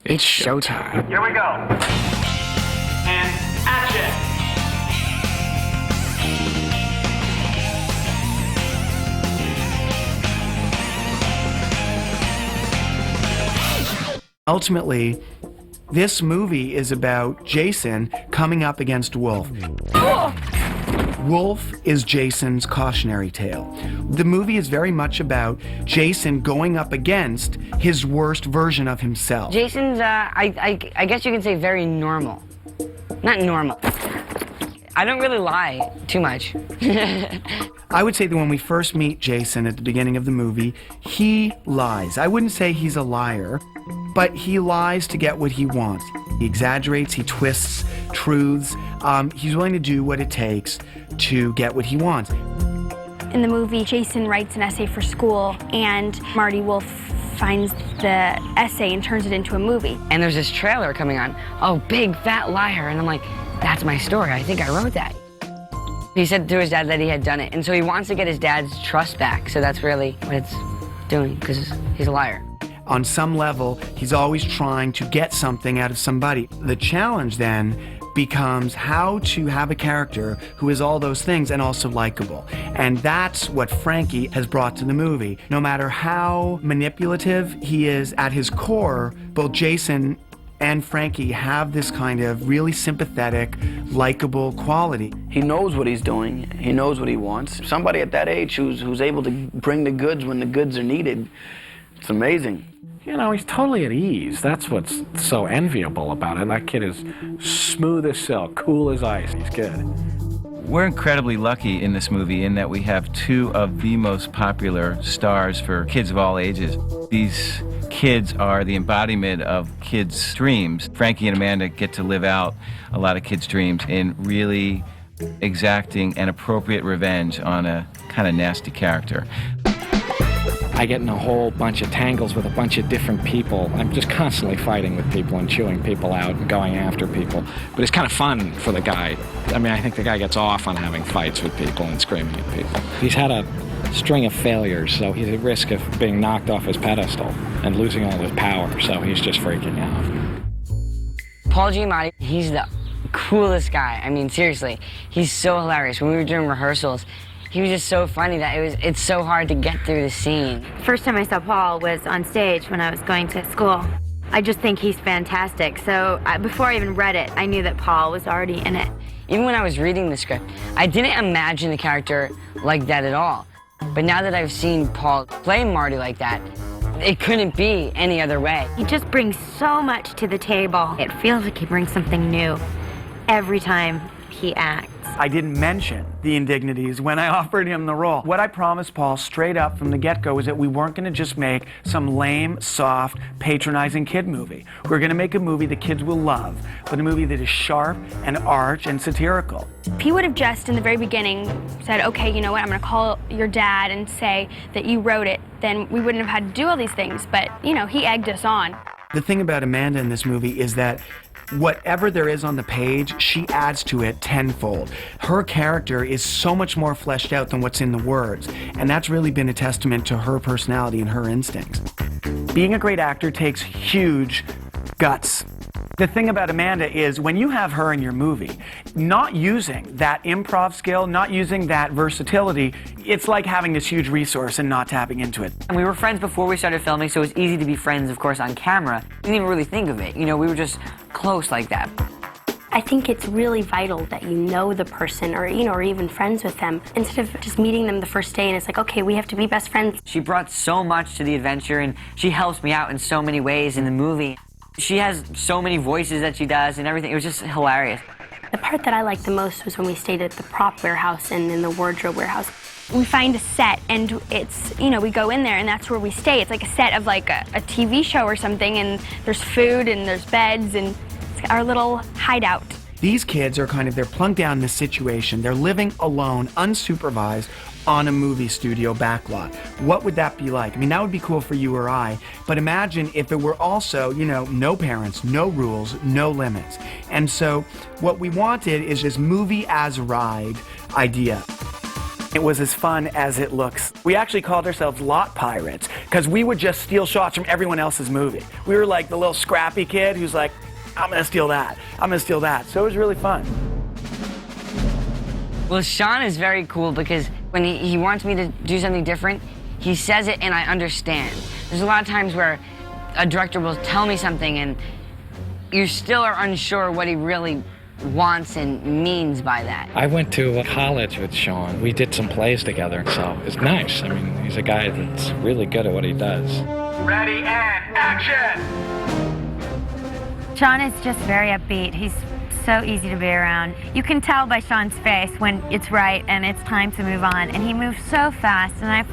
It's showtime. Here we go. And action. Ultimately, this movie is about Jason coming up against Wolf. Wolf is Jason's cautionary tale. The movie is very much about Jason going up against his worst version of himself. Jason's, I guess you can say very normal. Not normal. I don't really lie too much. I would say that when we first meet Jason at the beginning of the movie, he lies. I wouldn't say he's a liar, but he lies to get what he wants. He exaggerates, he twists truths. He's willing to do what it takes to get what he wants. In the movie, Jason writes an essay for school, and Marty Wolf finds the essay and turns it into a movie. And there's this trailer coming on. Oh, big fat liar. And I'm like, that's my story. I think I wrote that. He said to his dad that he had done it, and so he wants to get his dad's trust back. So that's really what it's doing, because he's a liar. On some level, he's always trying to get something out of somebody. The challenge then becomes how to have a character who is all those things and also likable. And that's what Frankie has brought to the movie. No matter how manipulative he is at his core, both Jason and Frankie have this kind of really sympathetic, likable quality. He knows what he's doing. He knows what he wants. Somebody at that age who's able to bring the goods when the goods are needed, it's amazing. You know, he's totally at ease. That's what's so enviable about it. That kid is smooth as silk, cool as ice. He's good. We're incredibly lucky in this movie in that we have two of the most popular stars for kids of all ages. These kids are the embodiment of kids' dreams. Frankie and Amanda get to live out a lot of kids' dreams in really exacting and appropriate revenge on a kind of nasty character. I get in a whole bunch of tangles with a bunch of different people. I'm just constantly fighting with people and chewing people out and going after people. But it's kind of fun for the guy. I mean, I think the guy gets off on having fights with people and screaming at people. He's had a string of failures, so he's at risk of being knocked off his pedestal and losing all his power, so he's just freaking out. Paul Giamatti, he's the coolest guy. I mean, seriously, he's so hilarious. When we were doing rehearsals, he was just so funny that it's so hard to get through the scene. First time I saw Paul was on stage when I was going to school. I just think he's fantastic. So before I even read it, I knew that Paul was already in it. Even when I was reading the script, I didn't imagine the character like that at all. But now that I've seen Paul play Marty like that, it couldn't be any other way. He just brings so much to the table. It feels like he brings something new every time he acts. I didn't mention the indignities when I offered him the role. What I promised Paul straight up from the get-go was that we weren't going to just make some lame, soft, patronizing kid movie. We're going to make a movie that kids will love, but a movie that is sharp and arch and satirical. If he would have just, in the very beginning, said, okay, you know what, I'm going to call your dad and say that you wrote it, then we wouldn't have had to do all these things. But, you know, he egged us on. The thing about Amanda in this movie is that whatever there is on the page, she adds to it tenfold. Her character is so much more fleshed out than what's in the words, and that's really been a testament to her personality and her instincts. Being a great actor takes huge guts. The thing about Amanda is when you have her in your movie, not using that improv skill, not using that versatility, it's like having this huge resource and not tapping into it. And we were friends before we started filming, so it was easy to be friends, of course, on camera. We didn't even really think of it. You know, we were just close like that. I think it's really vital that you know the person or, you know, or even friends with them instead of just meeting them the first day and it's like, okay, we have to be best friends. She brought so much to the adventure and she helps me out in so many ways in the movie. She has so many voices that she does and everything. It was just hilarious. The part that I liked the most was when we stayed at the prop warehouse and in the wardrobe warehouse. We find a set and it's, you know, we go in there and that's where we stay. It's like a set of like a TV show or something and there's food and there's beds and it's our little hideout. These kids are they're plunked down in this situation. They're living alone, unsupervised, on a movie studio backlot. What would that be like? I mean, that would be cool for you or I, but imagine if it were also, you know, no parents, no rules, no limits. And so what we wanted is this movie as a ride idea. It was as fun as it looks. We actually called ourselves Lot Pirates because we would just steal shots from everyone else's movie. We were like the little scrappy kid who's like, I'm gonna steal that, I'm gonna steal that. So it was really fun. Well, Sean is very cool because when he wants me to do something different, he says it and I understand. There's a lot of times where a director will tell me something and you still are unsure what he really wants and means by that. I went to college with Sean. We did some plays together, so it's nice. I mean, he's a guy that's really good at what he does. Ready and action! Sean is just very upbeat. He's so easy to be around. You can tell by Sean's face when it's right and it's time to move on, and he moves so fast, and I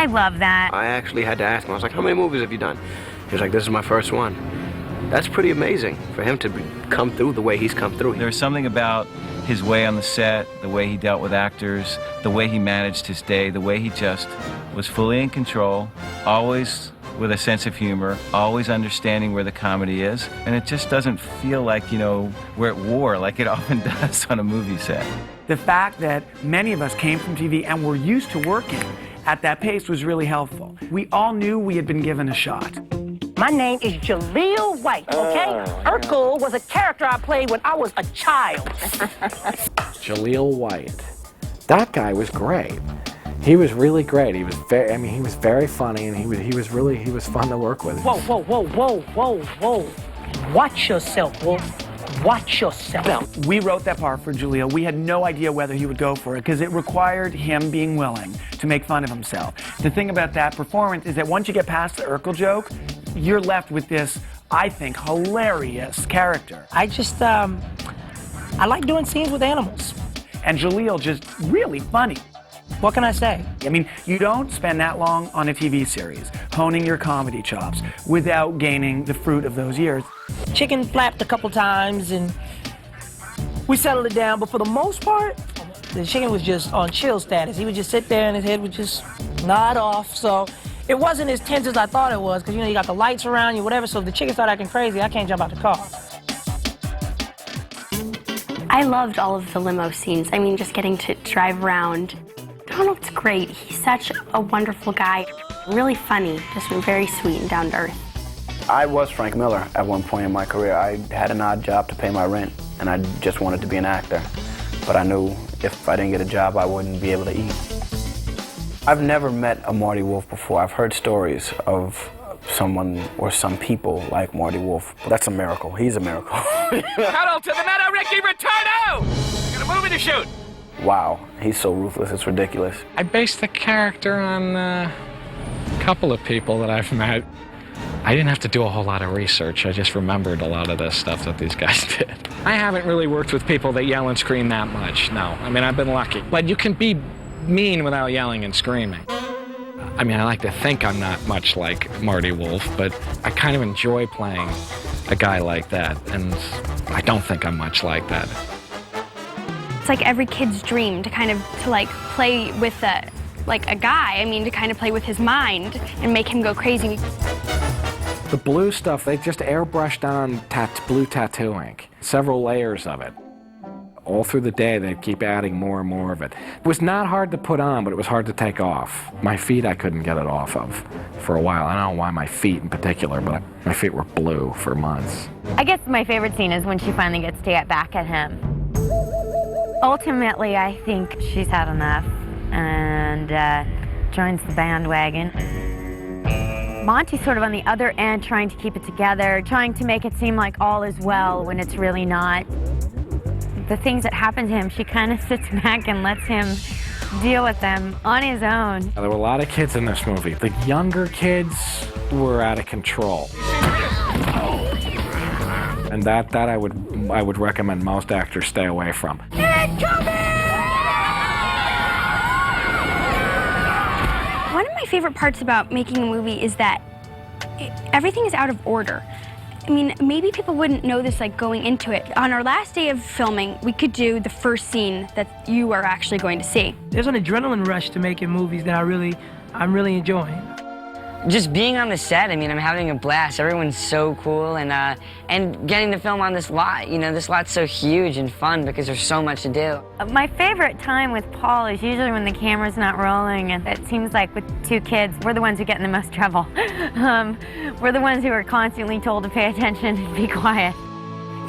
love that. I actually had to ask him, I was like, how many movies have you done? He was like, this is my first one. That's pretty amazing for him to come through the way he's come through. There was something about his way on the set, the way he dealt with actors, the way he managed his day, the way he just was fully in control, always with a sense of humor, always understanding where the comedy is, and it just doesn't feel like, you know, we're at war like it often does on a movie set. The fact that many of us came from TV and were used to working at that pace was really helpful. We all knew we had been given a shot. My name is Jaleel White, okay? Urkel was a character I played when I was a child. Jaleel White. That guy was great. He was really great. He was very, I mean, he was very funny, and he was fun to work with. Whoa, whoa, whoa, whoa, whoa, whoa. Watch yourself, Wolf. Watch yourself. We wrote that part for Jaleel. We had no idea whether he would go for it because it required him being willing to make fun of himself. The thing about that performance is that once you get past the Urkel joke, you're left with this, I think, hilarious character. I just, I like doing scenes with animals. And Jaleel just really funny. What can I say? I mean, you don't spend that long on a TV series honing your comedy chops without gaining the fruit of those years. Chicken flapped a couple times and we settled it down, but for the most part, the chicken was just on chill status. He would just sit there and his head would just nod off. So it wasn't as tense as I thought it was because, you know, you got the lights around you, whatever, so if the chicken started acting crazy, I can't jump out the car. I loved all of the limo scenes. I mean, just getting to drive around. Donald's great. He's such a wonderful guy. Really funny, just very sweet and down to earth. I was Frank Miller at one point in my career. I had an odd job to pay my rent, and I just wanted to be an actor. But I knew if I didn't get a job, I wouldn't be able to eat. I've never met a Marty Wolf before. I've heard stories of someone or some people like Marty Wolf. But that's a miracle. He's a miracle. Pedal to the meadow, Ricky, returno! Got a movie to shoot. Wow, he's so ruthless, it's ridiculous. I based the character on a couple of people that I've met. I didn't have to do a whole lot of research. I just remembered a lot of the stuff that these guys did. I haven't really worked with people that yell and scream that much, no. I mean, I've been lucky. But you can be mean without yelling and screaming. I mean, I like to think I'm not much like Marty Wolf, but I kind of enjoy playing a guy like that, and I don't think I'm much like that. It's like every kid's dream to kind of play with a guy. I mean, to kind of play with his mind and make him go crazy. The blue stuff, they just airbrushed on blue tattoo ink, several layers of it. All through the day, they'd keep adding more and more of it. It was not hard to put on, but it was hard to take off. My feet, I couldn't get it off of for a while. I don't know why my feet in particular, but my feet were blue for months. I guess my favorite scene is when she finally gets to get back at him. Ultimately, I think she's had enough and joins the bandwagon. Monty's sort of on the other end, trying to keep it together, trying to make it seem like all is well when it's really not. The things that happen to him, she kind of sits back and lets him deal with them on his own. There were a lot of kids in this movie. The younger kids were out of control. And that I would recommend most actors stay away from. One of my favorite parts about making a movie is that everything is out of order. I mean, maybe people wouldn't know this going into it. On our last day of filming, we could do the first scene that you are actually going to see. There's an adrenaline rush to making movies that I'm really enjoying. just being on the set, I mean, I'm having a blast. Everyone's so cool, and getting to film on this lot. You know, this lot's so huge and fun because there's so much to do. My favorite time with Paul is usually when the camera's not rolling, and it seems like with two kids, we're the ones who get in the most trouble. We're the ones who are constantly told to pay attention and be quiet.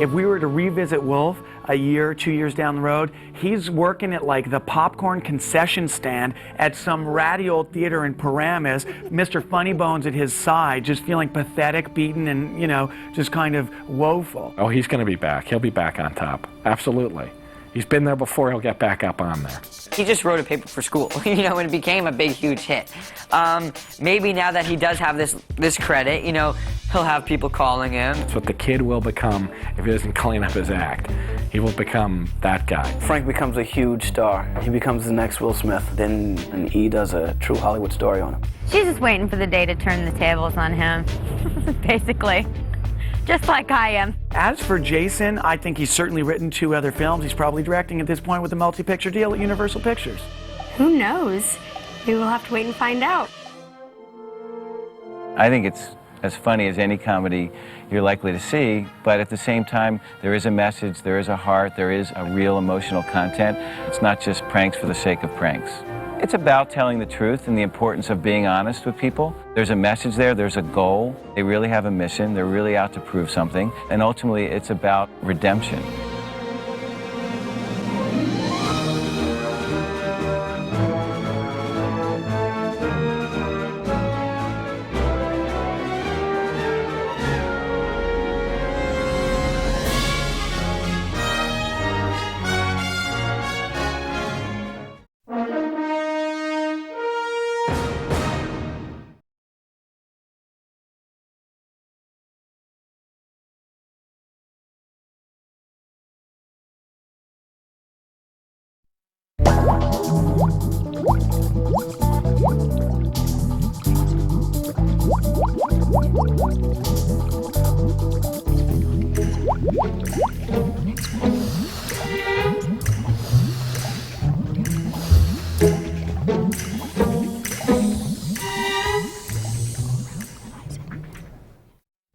If we were to revisit Wolf a year, 2 years down the road, he's working at like the popcorn concession stand at some ratty old theater in Paramus, Mr. Funnybones at his side, just feeling pathetic, beaten, and, you know, just kind of woeful. Oh, he's going to be back. He'll be back on top. Absolutely. He's been there before. He'll get back up on there. He just wrote a paper for school, you know, and it became a big, huge hit. Maybe now that he does have this credit, you know, he'll have people calling in. That's what the kid will become if he doesn't clean up his act. He will become that guy. Frank becomes a huge star. He becomes the next Will Smith. Then and E does a true Hollywood story on him. She's just waiting for the day to turn the tables on him, basically. Just like I am. As for Jason, I think he's certainly written 2 other films. He's probably directing at this point with a multi-picture deal at Universal Pictures. Who knows? Maybe we'll have to wait and find out. I think it's as funny as any comedy you're likely to see, but at the same time, there is a message, there is a heart, there is a real emotional content. It's not just pranks for the sake of pranks. It's about telling the truth and the importance of being honest with people. There's a message there, there's a goal. They really have a mission, they're really out to prove something, and ultimately it's about redemption.